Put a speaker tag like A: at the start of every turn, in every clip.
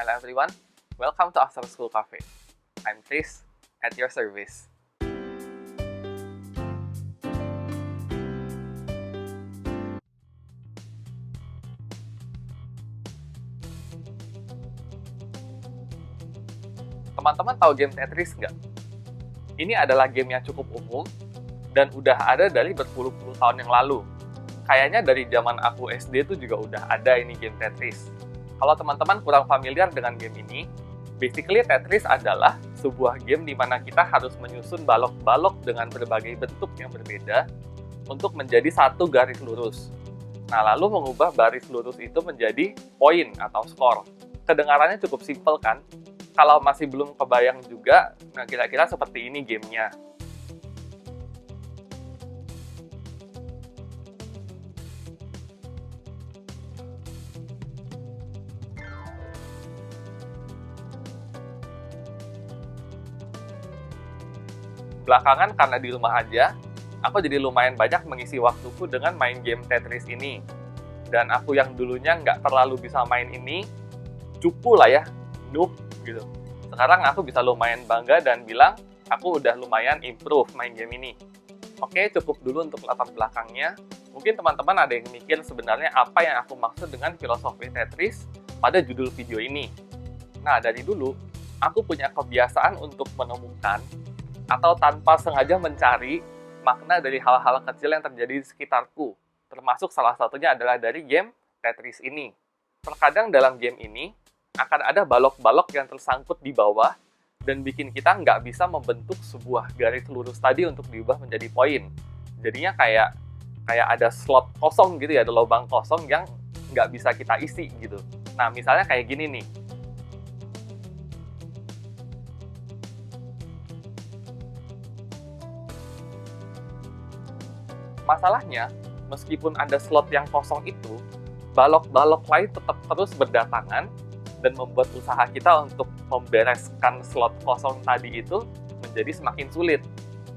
A: Hello everyone, welcome to After School Cafe. I'm Chris, at your service. Teman-teman tahu game Tetris nggak? Ini adalah game yang cukup umum dan udah ada dari berpuluh-puluh tahun yang lalu. Kayaknya dari zaman aku SD tuh juga udah ada ini game Tetris. Kalau teman-teman kurang familiar dengan game ini, basically Tetris adalah sebuah game di mana kita harus menyusun balok-balok dengan berbagai bentuk yang berbeda untuk menjadi satu garis lurus. Nah, lalu mengubah garis lurus itu menjadi poin atau skor. Kedengarannya cukup simpel kan? Kalau masih belum kebayang juga, nah kira-kira seperti ini gamenya. Belakangan karena di rumah aja, aku jadi lumayan banyak mengisi waktuku dengan main game Tetris ini. Dan aku yang dulunya nggak terlalu bisa main ini, cupu lah ya, noob gitu. Sekarang aku bisa lumayan bangga dan bilang, aku udah lumayan improve main game ini. Oke, cukup dulu untuk latar belakangnya. Mungkin teman-teman ada yang mikir sebenarnya apa yang aku maksud dengan filosofi Tetris pada judul video ini. Nah, dari dulu, aku punya kebiasaan untuk menemukan atau tanpa sengaja mencari makna dari hal-hal kecil yang terjadi di sekitarku. Termasuk salah satunya adalah dari game Tetris ini. Terkadang dalam game ini, akan ada balok-balok yang tersangkut di bawah dan bikin kita nggak bisa membentuk sebuah garis lurus tadi untuk diubah menjadi poin. Jadinya kayak ada slot kosong gitu ya, ada lubang kosong yang nggak bisa kita isi gitu. Nah, misalnya kayak gini nih. Masalahnya, meskipun ada slot yang kosong itu, balok-balok lain tetap terus berdatangan dan membuat usaha kita untuk membereskan slot kosong tadi itu menjadi semakin sulit.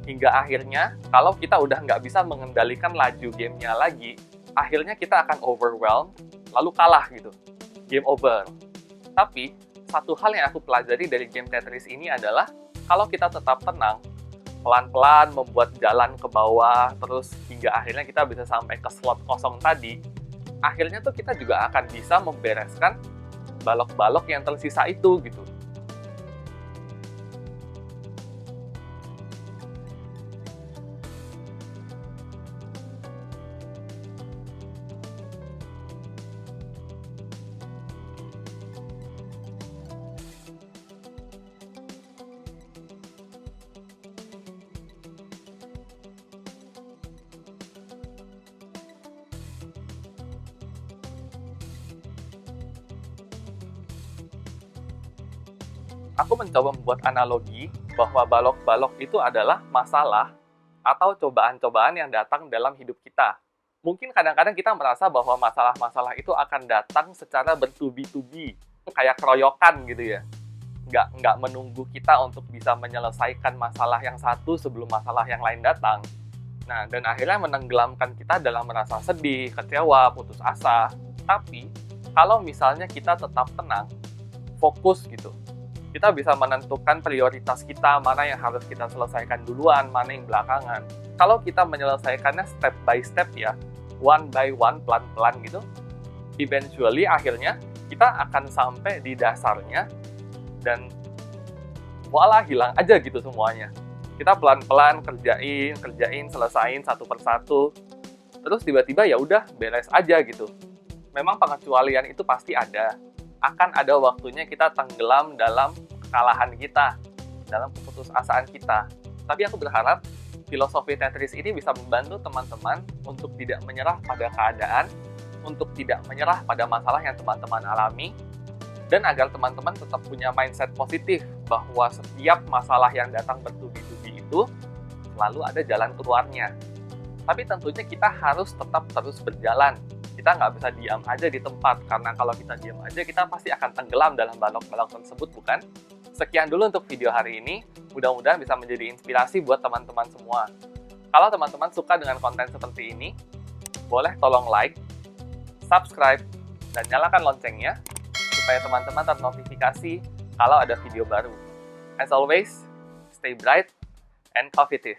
A: Hingga akhirnya, kalau kita udah nggak bisa mengendalikan laju gamenya lagi, akhirnya kita akan overwhelmed, lalu kalah gitu. Game over. Tapi, satu hal yang aku pelajari dari game Tetris ini adalah, kalau kita tetap tenang, pelan-pelan membuat jalan ke bawah, terus hingga akhirnya kita bisa sampai ke slot kosong tadi, akhirnya tuh kita juga akan bisa membereskan balok-balok yang tersisa itu gitu. Aku mencoba membuat analogi bahwa balok-balok itu adalah masalah atau cobaan-cobaan yang datang dalam hidup kita. Mungkin kadang-kadang kita merasa bahwa masalah-masalah itu akan datang secara bertubi-tubi, kayak keroyokan gitu ya. Nggak menunggu kita untuk bisa menyelesaikan masalah yang satu sebelum masalah yang lain datang. Nah, dan akhirnya menenggelamkan kita dalam merasa sedih, kecewa, putus asa. Tapi, kalau misalnya kita tetap tenang, fokus gitu, kita bisa menentukan prioritas kita, mana yang harus kita selesaikan duluan, mana yang belakangan. Kalau kita menyelesaikannya step by step ya, one by one, pelan-pelan gitu, eventually akhirnya kita akan sampai di dasarnya dan voila, hilang aja gitu semuanya. Kita pelan-pelan kerjain, selesain satu persatu, terus tiba-tiba ya udah beres aja gitu. Memang pengecualian itu pasti ada. Akan ada waktunya kita tenggelam dalam kekalahan kita, dalam keputusasaan kita. Tapi aku berharap filosofi Tetris ini bisa membantu teman-teman untuk tidak menyerah pada keadaan, untuk tidak menyerah pada masalah yang teman-teman alami, dan agar teman-teman tetap punya mindset positif bahwa setiap masalah yang datang bertubi-tubi itu selalu ada jalan keluarnya. Tapi tentunya kita harus tetap terus berjalan. Kita nggak bisa diam aja di tempat, karena kalau kita diam aja, kita pasti akan tenggelam dalam balok-balok tersebut, bukan? Sekian dulu untuk video hari ini, mudah-mudahan bisa menjadi inspirasi buat teman-teman semua. Kalau teman-teman suka dengan konten seperti ini, boleh tolong like, subscribe, dan nyalakan loncengnya, supaya teman-teman ternotifikasi kalau ada video baru. As always, stay bright and coffeetive.